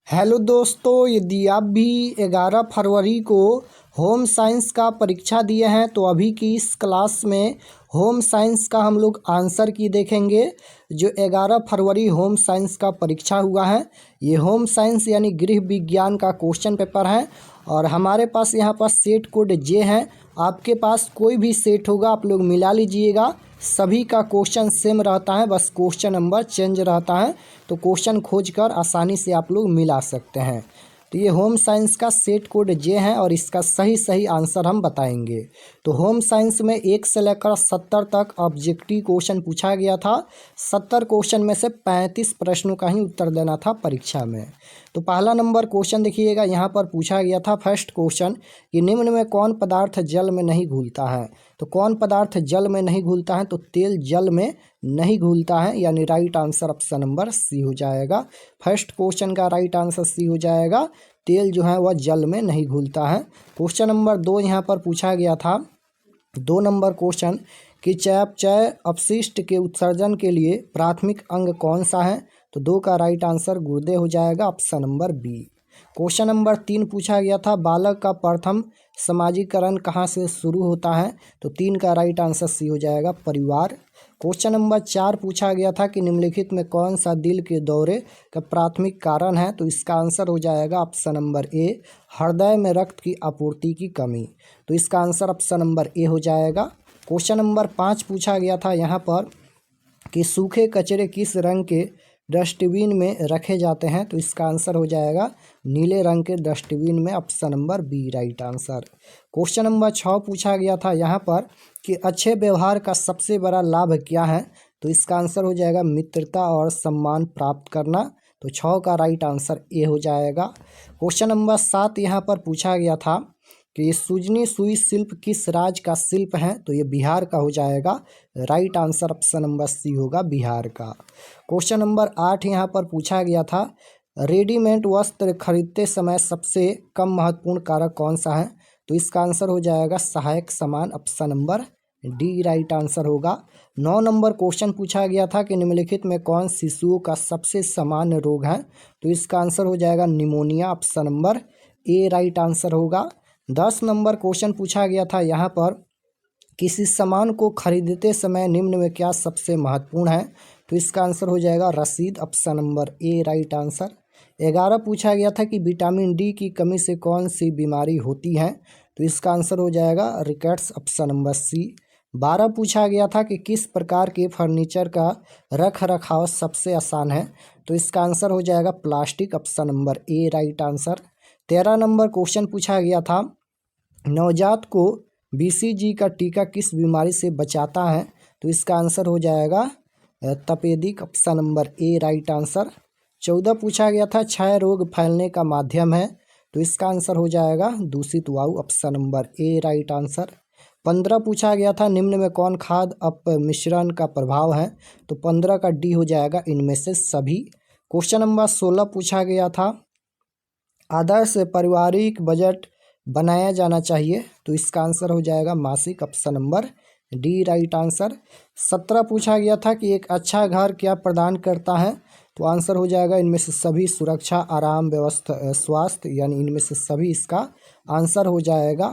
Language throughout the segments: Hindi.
हेलो दोस्तों, यदि आप भी 11 फरवरी को होम साइंस का परीक्षा दिए हैं तो अभी की इस क्लास में होम साइंस का हम लोग आंसर की देखेंगे। जो 11 फरवरी होम साइंस का परीक्षा हुआ है, ये होम साइंस यानी गृह विज्ञान का क्वेश्चन पेपर है और हमारे पास यहाँ पर सेट कोड जे है। आपके पास कोई भी सेट होगा आप लोग मिला लीजिएगा। सभी का क्वेश्चन सेम रहता है, बस क्वेश्चन नंबर चेंज रहता है, तो क्वेश्चन खोज कर आसानी से आप लोग मिला सकते हैं। तो ये होम साइंस का सेट कोड जे है और इसका सही सही आंसर हम बताएंगे। तो होम साइंस में 1 से लेकर 70 तक ऑब्जेक्टिव क्वेश्चन पूछा गया था। 70 क्वेश्चन में से 35 प्रश्नों का ही उत्तर देना था परीक्षा में। तो पहला नंबर क्वेश्चन देखिएगा, यहाँ पर पूछा गया था फर्स्ट क्वेश्चन कि निम्न में कौन पदार्थ जल में नहीं घुलता है। तो कौन पदार्थ जल में नहीं घुलता है, तो तेल जल में नहीं घुलता है, यानी right answer option number C हो जाएगा। फर्स्ट क्वेश्चन का राइट आंसर सी हो जाएगा, तेल जो है वह जल में नहीं घुलता है। क्वेश्चन नंबर 2 यहाँ पर पूछा गया था, 2 नंबर क्वेश्चन कि चयापचय अपशिष्ट के उत्सर्जन के लिए प्राथमिक अंग कौन सा है। तो 2 का राइट आंसर गुर्दे हो जाएगा, option number B. Question number 3 पूछा गया था बालक का प्रथम समाजीकरण कहाँ से शुरू होता है। तो 3 का राइट आंसर सी हो जाएगा, परिवार। क्वेश्चन नंबर 4 पूछा गया था कि निम्नलिखित में कौन सा दिल के दौरे का प्राथमिक कारण है। तो इसका आंसर हो जाएगा ऑप्शन नंबर ए, हृदय में रक्त की आपूर्ति की कमी। तो इसका आंसर ऑप्शन नंबर ए हो जाएगा। क्वेश्चन नंबर 5 पूछा गया था यहाँ पर कि सूखे कचरे किस रंग के डस्टबिन में रखे जाते हैं। तो इसका आंसर हो जाएगा नीले रंग के डस्टबिन में, option number B right answer. Question number 6 पूछा गया था यहाँ पर कि अच्छे व्यवहार का सबसे बड़ा लाभ क्या है। तो इसका आंसर हो जाएगा मित्रता और सम्मान प्राप्त करना। तो 6 का राइट आंसर ए हो जाएगा। क्वेश्चन नंबर 7 यहाँ पर पूछा गया था कि सुजनी सुई शिल्प किस राज्य का शिल्प है। तो ये बिहार का हो जाएगा, right answer option number C होगा, बिहार का। क्वेश्चन नंबर 8 यहाँ पर पूछा गया था रेडीमेड वस्त्र खरीदते समय सबसे कम महत्वपूर्ण कारक कौन सा है। तो इसका आंसर हो जाएगा सहायक सामान, option number D right answer होगा। 9 नंबर क्वेश्चन पूछा गया था कि निम्नलिखित में कौन शिशुओं का सबसे सामान्य रोग है। तो इसका आंसर हो जाएगा pneumonia, option number A right answer होगा। 10 नंबर क्वेश्चन पूछा गया था यहाँ पर किसी सामान को खरीदते समय निम्न में क्या सबसे महत्वपूर्ण है। तो इसका आंसर हो जाएगा रसीद, option number A right answer. 11 पूछा गया था कि विटामिन डी की कमी से कौन सी बीमारी होती है। तो इसका आंसर हो जाएगा रिकेट्स, ऑप्शन नंबर सी। 12 पूछा गया था कि किस प्रकार के फर्नीचर का रख रखाव सबसे आसान है। तो इसका आंसर हो जाएगा plastic, option number A right answer. 13 number question पूछा गया था नवजात को बीसीजी का टीका किस बीमारी से बचाता है। तो इसका आंसर हो जाएगा तपेदिक, option number A right answer. 14 पूछा गया था क्षय रोग फैलने का माध्यम है। तो इसका आंसर हो जाएगा दूषित वायु, option number A right answer. 15 पूछा गया था निम्न में कौन खाद अपमिश्रण का प्रभाव है। तो 15 का डी हो जाएगा इनमें से सभी। क्वेश्चन नंबर 16 पूछा गया था आदर्श पारिवारिक बजट बनाया जाना चाहिए। तो इसका आंसर हो जाएगा मासिक, option number D right answer. 17 पूछा गया था कि एक अच्छा घर क्या प्रदान करता है। तो आंसर हो जाएगा इनमें से सभी, सुरक्षा, आराम, व्यवस्था, स्वास्थ्य, यानी इनमें से सभी इसका आंसर हो जाएगा।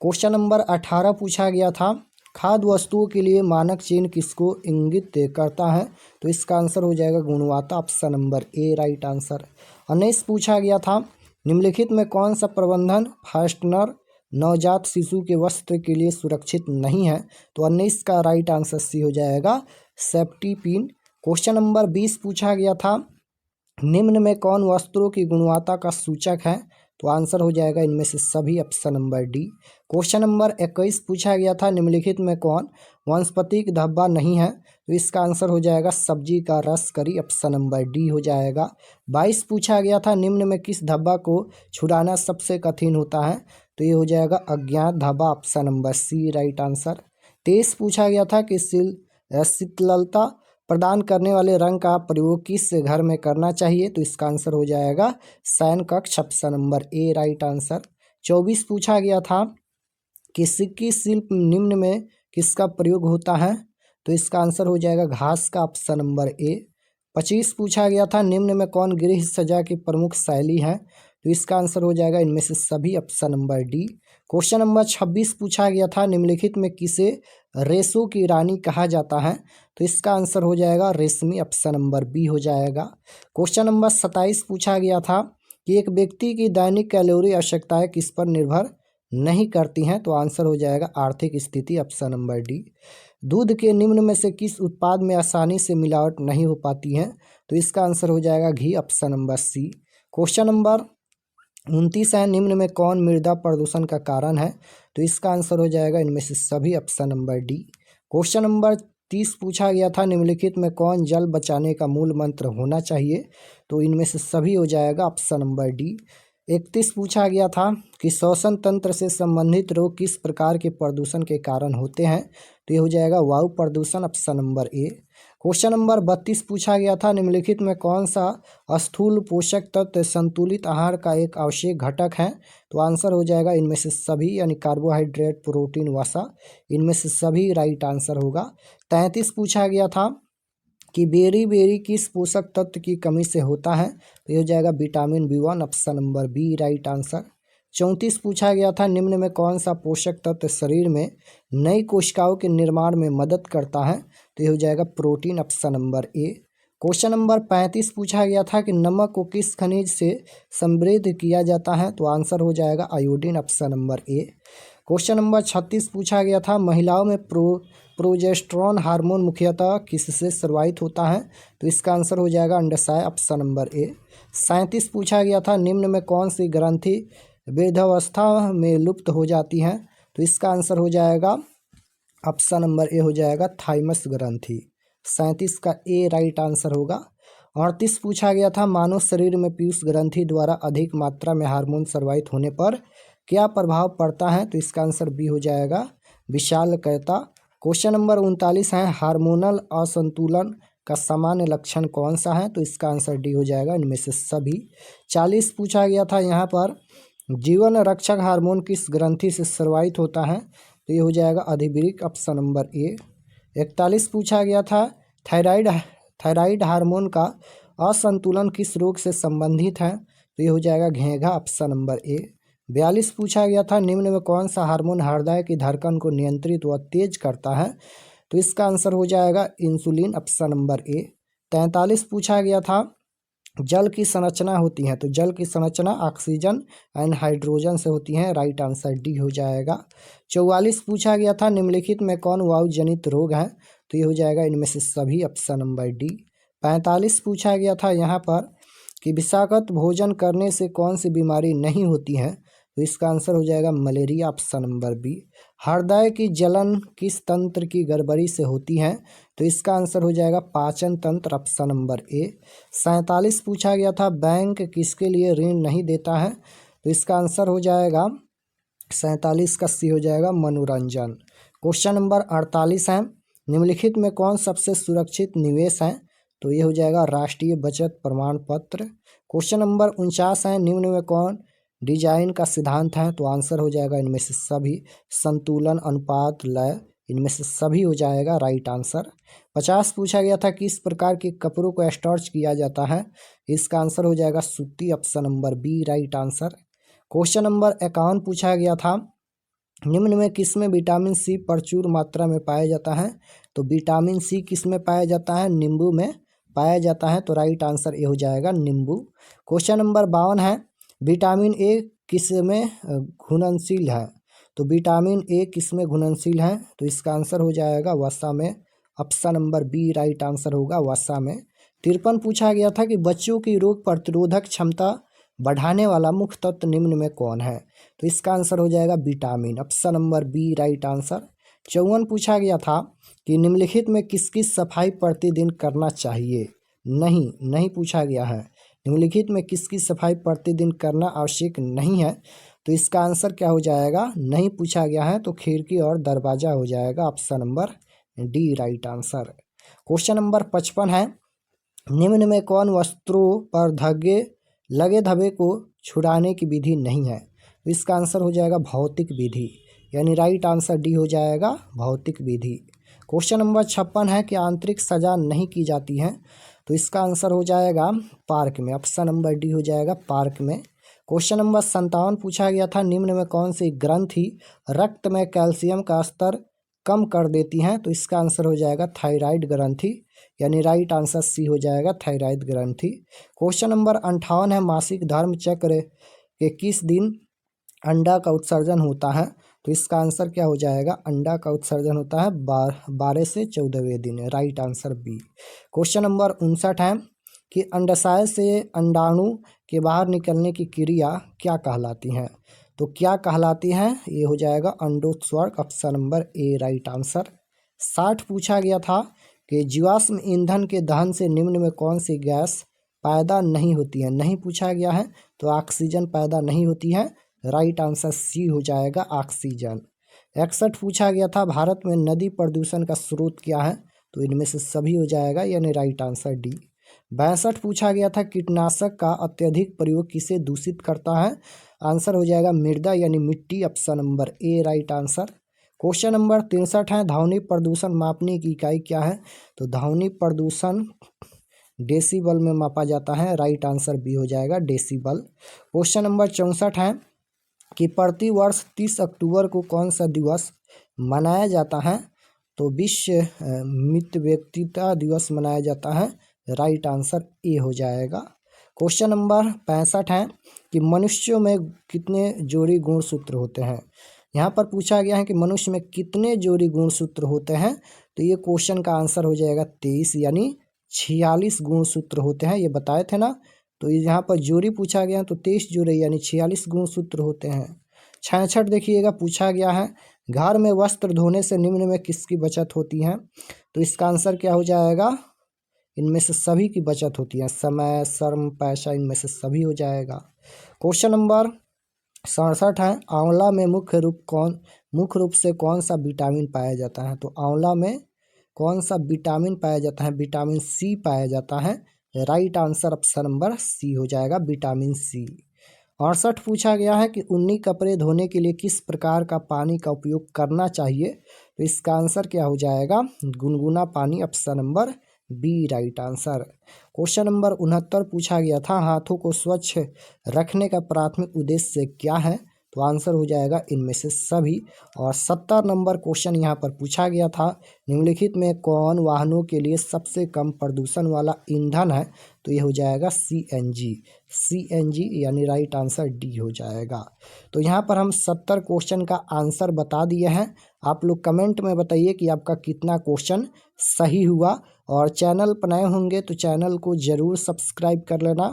क्वेश्चन नंबर 18 पूछा गया था खाद्य वस्तुओं के लिए मानक चिन्ह किसको इंगित करता है। तो इसका आंसर हो जाएगा गुणवत्ता, option number A right answer. 19 पूछा गया था निम्नलिखित में कौन सा प्रबंधन फास्टनर नवजात शिशु के वस्त्र के लिए सुरक्षित नहीं है। तो 19 का राइट आंसर सी हो जाएगा सेफ्टी पिन। क्वेश्चन नंबर 20 पूछा गया था निम्न में कौन वस्त्रों की गुणवत्ता का सूचक है। तो आंसर हो जाएगा इनमें से सभी, option number D. Question number 21 पूछा गया था निम्नलिखित में कौन वनस्पतिक धब्बा नहीं है। तो इसका आंसर हो जाएगा सब्जी का रस करी, ऑप्शन नंबर डी हो जाएगा। 22 पूछा गया था निम्न में किस धब्बा को छुड़ाना सबसे कठिन होता है। तो ये हो जाएगा अज्ञात धब्बा, option number C right answer. 23 पूछा गया था कि शीतलता प्रदान करने वाले रंग का प्रयोग किस घर में करना चाहिए। तो इसका आंसर हो जाएगा शयन कक्ष, option number A right answer. 24 पूछा गया था कि सिक्की शिल्प निम्न में किसका प्रयोग होता है। तो इसका आंसर हो जाएगा घास का, ऑप्शन नंबर ए। 25 पूछा गया था निम्न में कौन गृह सज्जा की प्रमुख शैली है, तो इसका आंसर हो जाएगा इनमें से सभी, option number D. Question number 26 पूछा गया था निम्नलिखित में किसे रेशों की रानी कहा जाता है, तो इसका आंसर हो जाएगा रेशमी, ऑप्शन नंबर बी हो जाएगा। क्वेश्चन नंबर 27 पूछा गया था कि एक व्यक्ति की दैनिक कैलोरी आवश्यकताएं किस पर निर्भर नहीं करती हैं, तो आंसर हो जाएगा आर्थिक स्थिति, ऑप्शन नंबर डी। दूध के निम्न में से किस उत्पाद में आसानी से मिलावट नहीं हो पाती है, तो इसका आंसर हो जाएगा घी, option number C. Question number 29 है निम्न में कौन मृदा प्रदूषण का कारण है, तो इसका आंसर हो जाएगा इनमें से सभी, option number D. Question number 30 पूछा गया था निम्नलिखित में कौन जल बचाने का मूल मंत्र होना चाहिए, तो इनमें से सभी हो जाएगा, ऑप्शन नंबर डी। 31 पूछा गया था कि श्वसन तंत्र से संबंधित रोग किस प्रकार के प्रदूषण के कारण होते हैं, तो ये हो जाएगा वायु प्रदूषण, ऑप्शन नंबर ए। क्वेश्चन नंबर 32 पूछा गया था निम्नलिखित में कौन सा स्थूल पोषक तत्व संतुलित आहार का एक आवश्यक घटक है, तो आंसर हो जाएगा इनमें से सभी, यानी कार्बोहाइड्रेट, प्रोटीन, वसा, इनमें से सभी राइट आंसर होगा। 33 पूछा गया था कि बेरी बेरी किस पोषक तत्व की कमी से होता है, तो ये हो जाएगा vitamin B1, option number B right answer. 34 पूछा गया था निम्न में कौन सा पोषक तत्व शरीर में नई कोशिकाओं के निर्माण में मदद करता है, तो ये हो जाएगा प्रोटीन, ऑप्शन नंबर ए। क्वेश्चन नंबर 35 पूछा गया था कि नमक को किस खनिज से समृद्ध किया जाता है, तो आंसर हो जाएगा आयोडीन, ऑप्शन नंबर ए। क्वेश्चन नंबर 36 पूछा गया था महिलाओं में प्रोजेस्टेरोन हार्मोन मुख्यतः किससे स्रावित होता है, तो इसका आंसर हो जाएगा अंडाशय, ऑप्शन नंबर ए। 37 पूछा गया था निम्न में कौन सी ग्रंथि वृद्धावस्था में लुप्त हो जाती हैं, तो इसका आंसर हो जाएगा ऑप्शन नंबर ए हो जाएगा थाइमस ग्रंथि, 37 का ए राइट आंसर होगा। 38 पूछा गया था मानव शरीर में पीयूष ग्रंथि द्वारा अधिक मात्रा में हार्मोन स्रावित होने पर क्या प्रभाव पड़ता है, तो इसका आंसर बी हो जाएगा विशालकायता। क्वेश्चन नंबर 39 है हार्मोनल असंतुलन का सामान्य लक्षण कौन सा है, तो इसका आंसर डी हो जाएगा इनमें से सभी। 40 पूछा गया था यहाँ पर जीवन रक्षक हार्मोन किस ग्रंथि से स्रावित होता है, तो ये हो जाएगा अधिवृक्क, ऑप्शन नंबर ए। 41 पूछा गया था थायराइड हार्मोन का असंतुलन किस रोग से संबंधित है, तो ये हो जाएगा घेंघा, ऑप्शन नंबर ए। 42 पूछा गया था निम्न में कौन सा हार्मोन हृदय की धड़कन को नियंत्रित व तेज करता है, तो इसका आंसर हो जाएगा इंसुलिन, ऑप्शन नंबर ए। 43 पूछा गया था जल की संरचना होती है, तो जल की संरचना ऑक्सीजन एंड हाइड्रोजन से होती है, राइट आंसर डी हो जाएगा। 44 पूछा गया था निम्नलिखित में कौन वायु जनित रोग है, तो ये हो जाएगा इनमें से सभी, ऑप्शन नंबर डी। 45 पूछा गया था यहाँ पर कि विषाक्त भोजन करने से कौन सी बीमारी नहीं होती है, तो इसका आंसर हो जाएगा मलेरिया, ऑप्शन नंबर बी। हृदय की जलन किस तंत्र की गड़बड़ी से होती है, तो इसका आंसर हो जाएगा पाचन तंत्र, ऑप्शन नंबर ए। 47 पूछा गया था बैंक किसके लिए ऋण नहीं देता है, तो इसका आंसर हो जाएगा 47 का सी हो जाएगा मनोरंजन। क्वेश्चन नंबर 48 है निम्नलिखित में कौन सबसे सुरक्षित निवेश है, तो ये हो जाएगा राष्ट्रीय बचत प्रमाण पत्र। क्वेश्चन नंबर 49 है निम्न में कौन डिजाइन का सिद्धांत है, तो आंसर हो जाएगा इनमें से सभी संतुलन, अनुपात, लय, इनमें से सभी हो जाएगा राइट आंसर। 50 पूछा गया था किस प्रकार के कपड़ों को स्टार्च किया जाता है, इसका आंसर हो जाएगा सूती, option number B right answer. Question number 51 पूछा गया था निम्न में किसमें विटामिन सी प्रचुर मात्रा में पाया जाता है, तो विटामिन सी किसमें पाया जाता है, नींबू में पाया जाता है, तो राइट आंसर ये हो जाएगा नींबू। क्वेश्चन नंबर 52 है विटामिन ए किसमें घुलनशील है, तो विटामिन ए किसमें घुलनशील है, तो इसका आंसर हो जाएगा वसा में, option number B right answer होगा वसा में। 53 पूछा गया था कि बच्चों की रोग प्रतिरोधक क्षमता बढ़ाने वाला मुख्य तत्व निम्न में कौन है, तो इसका आंसर हो जाएगा vitamin, option number B right answer. 54 पूछा गया था कि निम्नलिखित में किसकी सफाई प्रतिदिन करना चाहिए, नहीं पूछा गया है निम्नलिखित में किसकी सफाई प्रतिदिन करना आवश्यक नहीं है, तो इसका आंसर क्या हो जाएगा, नहीं पूछा गया है तो खिड़की और दरवाज़ा हो जाएगा, option number D right answer. Question number 55 है निम्न में कौन वस्त्रों पर लगे धब्बे को छुड़ाने की विधि नहीं है, तो इसका आंसर हो जाएगा भौतिक विधि, यानी राइट आंसर डी हो जाएगा भौतिक विधि। क्वेश्चन नंबर 56 है कि आंतरिक सजा नहीं की जाती है, तो इसका आंसर हो जाएगा पार्क में, ऑप्शन नंबर डी हो जाएगा पार्क में। क्वेश्चन नंबर 57 पूछा गया था, निम्न में कौन सी ग्रंथि रक्त में कैल्शियम का स्तर कम कर देती हैं? तो इसका आंसर हो जाएगा थायराइड ग्रंथि, यानी राइट आंसर सी हो जाएगा थायराइड ग्रंथि। क्वेश्चन नंबर 58 है, मासिक धर्म चक्र के किस दिन अंडा का उत्सर्जन होता है? तो इसका आंसर क्या हो जाएगा? अंडा का उत्सर्जन होता है 12 से 14वें दिन, right answer B. Question number 59 है कि अंडाशय से अंडाणु के बाहर निकलने की क्रिया क्या कहलाती है? तो क्या कहलाती है? ये हो जाएगा अंडोत्सर्ग, option number A right answer. 60 पूछा गया था कि जीवाश्म ईंधन के दहन से निम्न में कौन सी गैस पैदा नहीं होती है? नहीं पूछा गया है, तो ऑक्सीजन पैदा नहीं होती है, राइट आंसर सी हो जाएगा ऑक्सीजन। 61 पूछा गया था, भारत में नदी प्रदूषण का स्रोत क्या है? तो इनमें से सभी हो जाएगा, यानी राइट आंसर डी। 62 पूछा गया था, कीटनाशक का अत्यधिक प्रयोग किसे दूषित करता है? आंसर हो जाएगा मृदा यानी मिट्टी, option number A right answer. Question number 63 है, ध्वनि प्रदूषण मापने की इकाई क्या है? तो ध्वनि प्रदूषण डेसिबल में मापा जाता है, राइट आंसर बी हो जाएगा डेसिबल। क्वेश्चन नंबर 64 है कि प्रति वर्ष 30 अक्टूबर को कौन सा दिवस मनाया जाता है? तो विश्व मितव्ययिता दिवस मनाया जाता है, राइट आंसर ए हो जाएगा। क्वेश्चन नंबर 65 है कि मनुष्यों में कितने जोड़ी गुणसूत्र होते हैं? यहाँ पर पूछा गया है कि मनुष्य में कितने जोड़ी गुणसूत्र होते हैं? तो ये क्वेश्चन का आंसर हो जाएगा 23, यानी 46 गुणसूत्र होते हैं, ये बताए थे ना। तो यहाँ पर जोड़ी पूछा गया तो 23 जोड़ी यानी 46 गुणसूत्र होते हैं। 66 देखिएगा, पूछा गया है घर में वस्त्र धोने से निम्न में किसकी बचत होती है? तो इसका आंसर क्या हो जाएगा? इनमें से सभी की बचत होती है, समय, श्रम, पैसा, इनमें से सभी हो जाएगा। क्वेश्चन नंबर 67 है, आंवला में मुख्य रूप से कौन सा विटामिन पाया जाता है? तो आंवला में कौन सा विटामिन पाया जाता है? विटामिन सी पाया जाता है, right answer option number C हो जाएगा विटामिन सी। 68 पूछा गया है कि ऊनी कपड़े धोने के लिए किस प्रकार का पानी का उपयोग करना चाहिए? तो इसका आंसर क्या हो जाएगा? गुनगुना पानी, option number B right answer. Question number 69 पूछा गया था, हाथों को स्वच्छ रखने का प्राथमिक उद्देश्य क्या है? तो आंसर हो जाएगा इनमें से सभी। और 70 नंबर क्वेश्चन यहाँ पर पूछा गया था, निम्नलिखित में कौन वाहनों के लिए सबसे कम प्रदूषण वाला ईंधन है? तो ये हो जाएगा सीएनजी, यानी राइट आंसर डी हो जाएगा। तो यहाँ पर हम 70 क्वेश्चन का आंसर बता दिए हैं। आप लोग कमेंट में बताइए कि आपका कितना क्वेश्चन सही हुआ, और चैनल पर नए होंगे तो चैनल को ज़रूर सब्सक्राइब कर लेना।